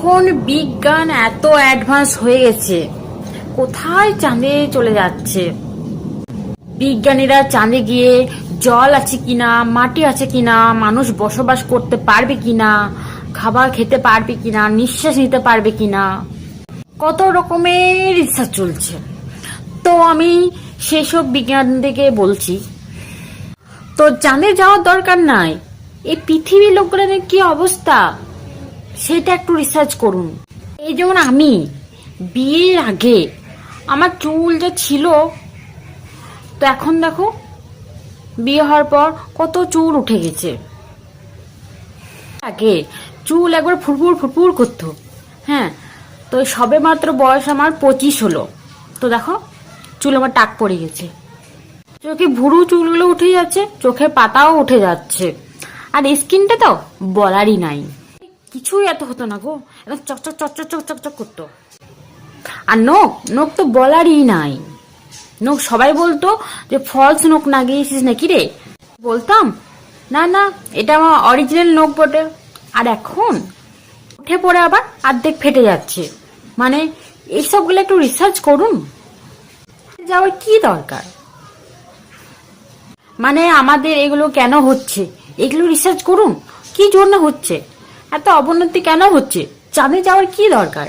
এখন বিজ্ঞান এত অ্যাডভান্স হয়ে গেছে, কোথায় চাঁদে চলে যাচ্ছে। বিজ্ঞানীরা চাঁদে গিয়ে জল আছে কিনা, মাটি আছে কিনা, মানুষ বসবাস করতে পারবে কিনা, খাবার খেতে পারবে কিনা, নিঃশ্বাস নিতে পারবে কিনা, কত রকমের রিসার্চ চলছে। তো আমি সেসব বিজ্ঞান থেকে বলছি, তো চাঁদে যাওয়ার দরকার নাই। এই পৃথিবীর লোকগুলোর কি অবস্থা সেটা একটু রিসার্চ করুন। এই যেমন আমি বিয়ের আগে আমার চুল যা ছিল, তো এখন দেখো বিয়ে হওয়ার পর কত চুল উঠে গেছে। আগে চুল একবার ফুরফুর ফুরফুর করতো, হ্যাঁ, তো সবে মাত্র বয়স আমার 25 হলো, তো দেখো চুল আমার টাক পড়ে গেছে, চোখে ভুরু চুলগুলো উঠে যাচ্ছে, চোখের পাতাও উঠে যাচ্ছে, আর স্কিনটা তো বলারই নাই। কিছুই এত হতো না গো, একদম চকচক চকচক চকচক চক করতো। আর নখ নখ তো বলারই নাই, নখ সবাই বলতো যে ফলস নখ লাগিয়েছিস নাকি রে, বলতাম না না এটা আমার অরিজিনাল নখ বটে। আর এখন উঠে পড়ে আবার অর্ধেক ফেটে যাচ্ছে। মানে এইসবগুলো একটু রিসার্চ করুন, যাওয়ার কি দরকার। মানে আমাদের এগুলো কেন হচ্ছে, এগুলো রিসার্চ করুন, কি জন্য হচ্ছে, এত অবনতি কেন হচ্ছে, চাঁদে যাওয়ার কি দরকার।